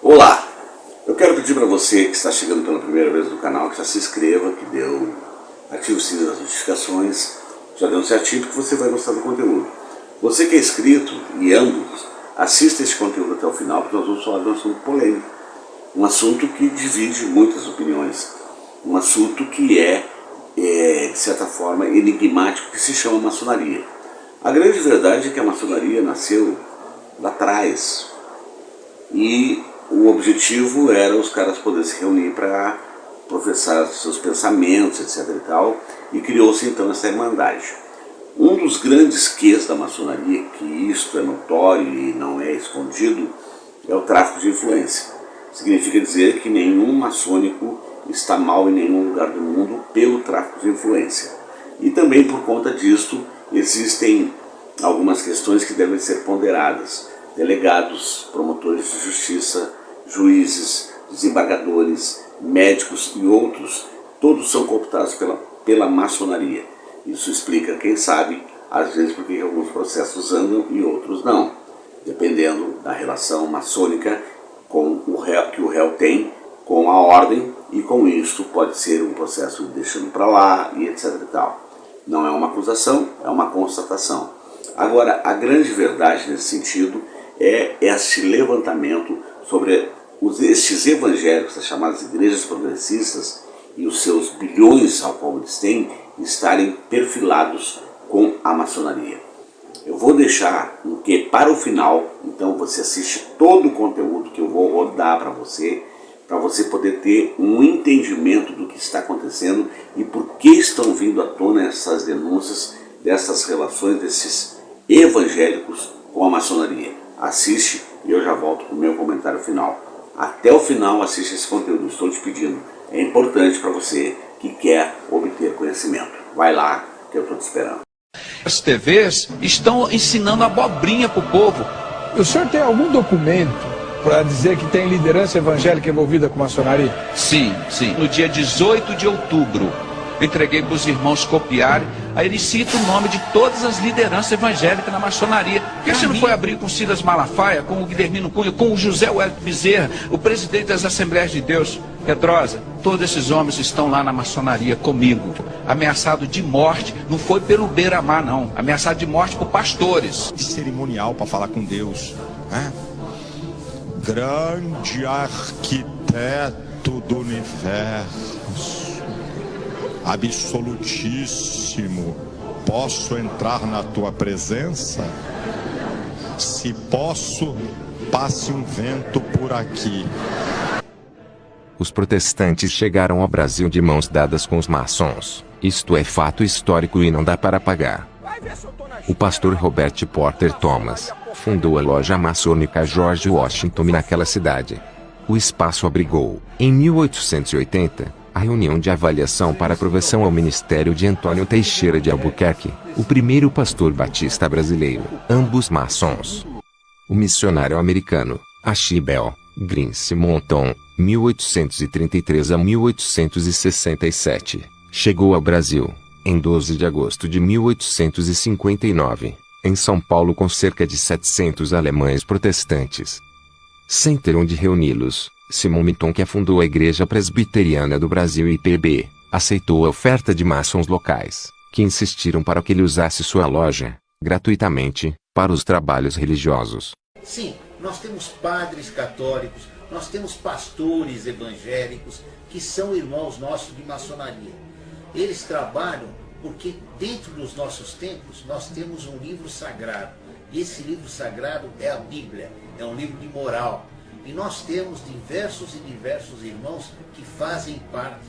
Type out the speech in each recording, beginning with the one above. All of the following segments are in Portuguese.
Olá, eu quero pedir para você que está chegando pela primeira vez no canal que já se inscreva, ative o sininho das notificações, já deu certinho porque você vai gostar do conteúdo. Você que é inscrito e ambos, assista esse conteúdo até o final porque nós vamos falar de um assunto polêmico, um assunto que divide muitas opiniões, um assunto que de certa forma enigmático, que se chama maçonaria. A grande verdade é que a maçonaria nasceu lá atrás e o objetivo era os caras poderem se reunir para professar seus pensamentos, etc. e tal, e criou-se então essa irmandade. Um dos grandes quês da maçonaria, que isto é notório e não é escondido, é o tráfico de influência. Significa dizer que nenhum maçônico está mal em nenhum lugar do mundo pelo tráfico de influência. E também por conta disto existem algumas questões que devem ser ponderadas. Delegados, promotores de justiça, juízes, desembargadores, médicos e outros, todos são cooptados pela maçonaria. Isso explica, quem sabe, às vezes porque alguns processos andam e outros não, dependendo da relação maçônica que o réu tem com a ordem, e com isso pode ser um processo deixando para lá e etc e tal. Não é uma acusação, é uma constatação. Agora, a grande verdade nesse sentido é este levantamento sobre estes evangélicos, as chamadas igrejas progressistas, e os seus bilhões ao qual eles têm, estarem perfilados com a maçonaria. Eu vou deixar para o final, então você assiste todo o conteúdo que eu vou rodar para você poder ter um entendimento do que está acontecendo e por que estão vindo à tona essas denúncias, dessas relações desses evangélicos com a maçonaria. Assiste e eu já volto com o meu comentário final. Até o final assiste esse conteúdo, estou te pedindo. É importante para você que quer obter conhecimento. Vai lá que eu estou te esperando. As TVs estão ensinando abobrinha para o povo. O senhor tem algum documento para dizer que tem liderança evangélica envolvida com maçonaria? Sim. No dia 18 de outubro, entreguei para os irmãos copiarem. Aí ele cita o nome de todas as lideranças evangélicas na maçonaria. Por que você não foi abrir com o Silas Malafaia, com o Guilhermino Cunha, com o José Wellington Bezerra, o presidente das Assembleias de Deus? Pedrosa, todos esses homens estão lá na maçonaria comigo. Ameaçado de morte, não foi pelo beira-mar não, ameaçado de morte por pastores. De cerimonial para falar com Deus, né? Grande arquiteto do universo, absolutíssimo, posso entrar na tua presença? Se posso, passe um vento por aqui. Os protestantes chegaram ao Brasil de mãos dadas com os maçons. Isto é fato histórico e não dá para apagar. O pastor Robert Porter Thomas fundou a loja maçônica George Washington naquela cidade. O espaço abrigou, em 1880, a reunião de avaliação para aprovação ao ministério de Antônio Teixeira de Albuquerque, o primeiro pastor batista brasileiro, ambos maçons. O missionário americano, Archibald Green Simonton, 1833 a 1867, chegou ao Brasil, em 12 de agosto de 1859, em São Paulo com cerca de 700 alemães protestantes. Sem ter onde reuni-los, Simonton, que fundou a Igreja Presbiteriana do Brasil IPB, aceitou a oferta de maçons locais, que insistiram para que ele usasse sua loja, gratuitamente, para os trabalhos religiosos. Sim, nós temos padres católicos, nós temos pastores evangélicos que são irmãos nossos de maçonaria. Eles trabalham porque dentro dos nossos templos nós temos um livro sagrado. E esse livro sagrado é a Bíblia, é um livro de moral. E nós temos diversos irmãos que fazem parte,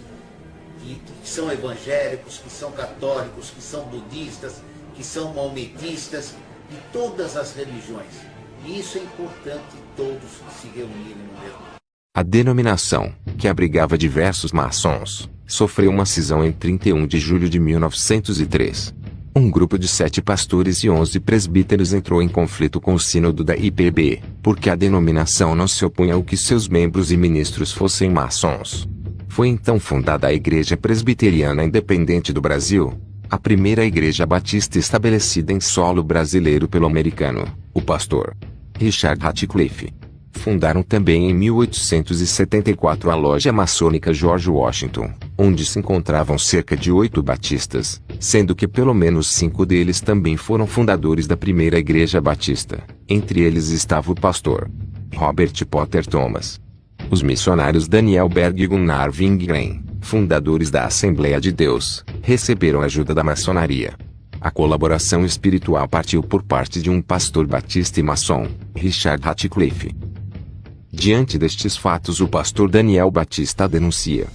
que são evangélicos, que são católicos, que são budistas, que são maometistas, de todas as religiões. E isso é importante todos se reunirem no mesmo. A denominação, que abrigava diversos maçons, sofreu uma cisão em 31 de julho de 1903. Um grupo de 7 pastores e 11 presbíteros entrou em conflito com o sínodo da IPB, porque a denominação não se opunha ao que seus membros e ministros fossem maçons. Foi então fundada a Igreja Presbiteriana Independente do Brasil, a primeira igreja batista estabelecida em solo brasileiro pelo americano, o pastor Richard Ratcliffe. fundaram também em 1874 a loja maçônica George Washington, onde se encontravam cerca de 8 batistas, sendo que pelo menos 5 deles também foram fundadores da primeira igreja batista. Entre eles estava o pastor Robert Potter Thomas. Os missionários Daniel Berg e Gunnar Wingren, fundadores da Assembleia de Deus, receberam ajuda da maçonaria. A colaboração espiritual partiu por parte de um pastor batista e maçom, Richard Ratcliffe. Diante destes fatos, o pastor Daniel Batista denuncia: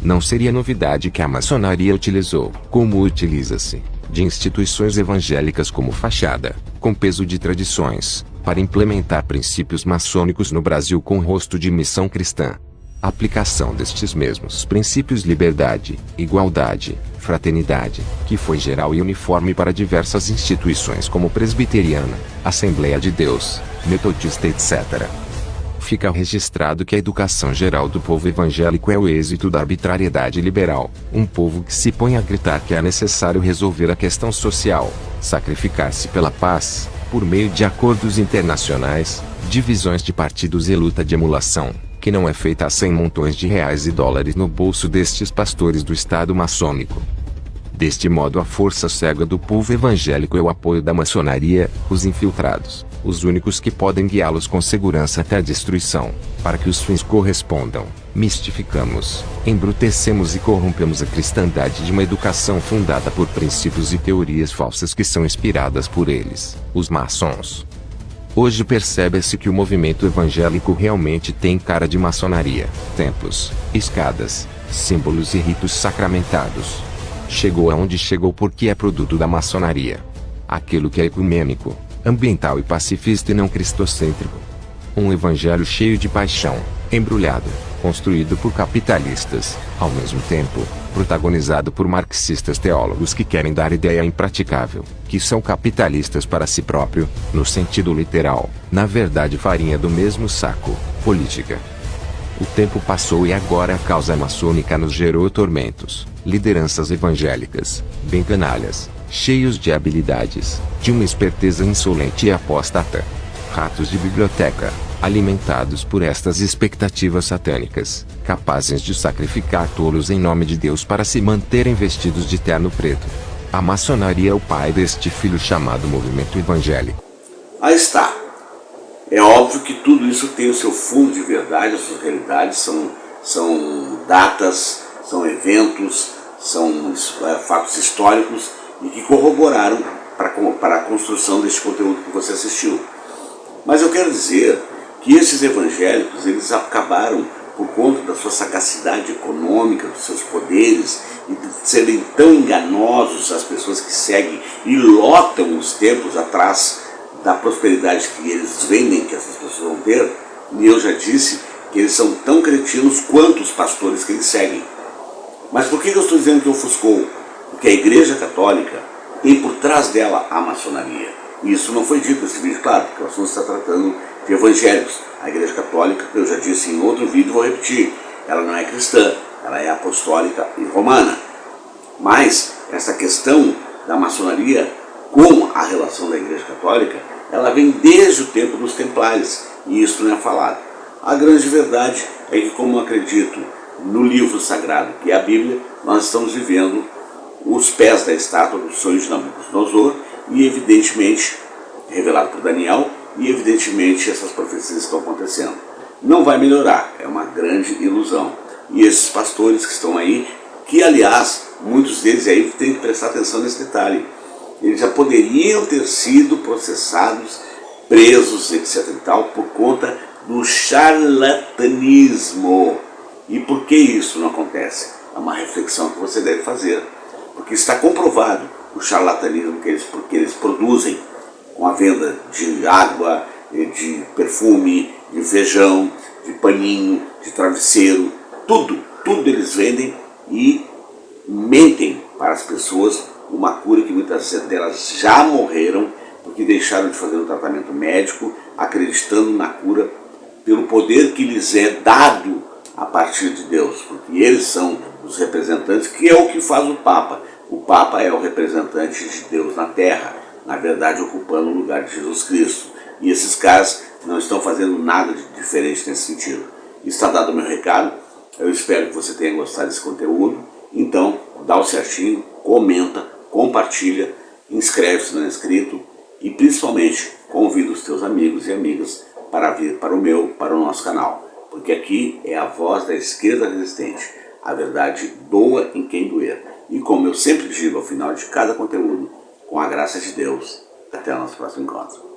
não seria novidade que a maçonaria utilizou, como utiliza-se, de instituições evangélicas como fachada, com peso de tradições, para implementar princípios maçônicos no Brasil com rosto de missão cristã. A aplicação destes mesmos princípios liberdade, igualdade, fraternidade, que foi geral e uniforme para diversas instituições como Presbiteriana, Assembleia de Deus, Metodista, etc. Fica registrado que a educação geral do povo evangélico é o êxito da arbitrariedade liberal, um povo que se põe a gritar que é necessário resolver a questão social, sacrificar-se pela paz, por meio de acordos internacionais, divisões de partidos e luta de emulação, que não é feita a 100 montões de reais e dólares no bolso destes pastores do Estado maçônico. Deste modo, a força cega do povo evangélico é o apoio da maçonaria, os infiltrados, os únicos que podem guiá-los com segurança até a destruição, para que os fins correspondam. Mistificamos, embrutecemos e corrompemos a cristandade de uma educação fundada por princípios e teorias falsas que são inspiradas por eles, os maçons. Hoje percebe-se que o movimento evangélico realmente tem cara de maçonaria, templos, escadas, símbolos e ritos sacramentados. Chegou aonde chegou porque é produto da maçonaria. Aquilo que é ecumênico, ambiental e pacifista e não cristocêntrico. Um evangelho cheio de paixão, embrulhado, construído por capitalistas, ao mesmo tempo, protagonizado por marxistas teólogos que querem dar ideia impraticável, que são capitalistas para si próprio, no sentido literal, na verdade farinha do mesmo saco, política. O tempo passou e agora a causa maçônica nos gerou tormentos, lideranças evangélicas, bem canalhas, cheios de habilidades, de uma esperteza insolente e apóstata. Ratos de biblioteca, alimentados por estas expectativas satânicas, capazes de sacrificar tolos em nome de Deus para se manterem vestidos de terno preto. A maçonaria é o pai deste filho chamado movimento evangélico. Aí está. É óbvio que tudo isso tem o seu fundo de verdade, as suas realidades, são datas, são eventos, são fatos históricos e que corroboraram para a construção deste conteúdo que você assistiu. Mas eu quero dizer que esses evangélicos, eles acabaram, por conta da sua sagacidade econômica, dos seus poderes, e de serem tão enganosos as pessoas que seguem e lotam os templos atrás da prosperidade que eles vendem, que essas pessoas vão ter, e eu já disse que eles são tão cretinos quanto os pastores que eles seguem. Mas por que eu estou dizendo que ofuscou? Porque a Igreja Católica tem por trás dela a maçonaria. E isso não foi dito nesse vídeo, claro, porque o assunto está tratando de evangélicos. A Igreja Católica, que eu já disse em outro vídeo, vou repetir, ela não é cristã, ela é apostólica e romana. Mas essa questão da maçonaria com a relação da Igreja Católica, ela vem desde o tempo dos Templários, e isso não é falado. A grande verdade é que, como eu acredito no livro sagrado, que é a Bíblia, nós estamos vivendo os pés da estátua do sonho de Nabucodonosor, e evidentemente, revelado por Daniel, e evidentemente essas profecias estão acontecendo. Não vai melhorar, é uma grande ilusão. E esses pastores que estão aí, que aliás, muitos deles aí têm que prestar atenção nesse detalhe, eles já poderiam ter sido processados, presos, etc. e tal, por conta do charlatanismo. E por que isso não acontece? É uma reflexão que você deve fazer. Porque está comprovado o charlatanismo que eles produzem com a venda de água, de perfume, de feijão, de paninho, de travesseiro, tudo eles vendem e mentem para as pessoas uma cura que muitas delas já morreram porque deixaram de fazer um tratamento médico acreditando na cura pelo poder que lhes é dado a partir de Deus, porque eles são os representantes, que é o que faz o Papa. O Papa é o representante de Deus na Terra, na verdade ocupando o lugar de Jesus Cristo. E esses caras não estão fazendo nada de diferente nesse sentido. Está dado o meu recado, eu espero que você tenha gostado desse conteúdo. Então, dá o certinho, comenta, compartilha, inscreve-se se não é inscrito e principalmente convida os teus amigos e amigas para vir para o nosso canal. Porque aqui é a voz da esquerda resistente. A verdade doa em quem doer. E como eu sempre digo ao final de cada conteúdo, com a graça de Deus, até o nosso próximo encontro.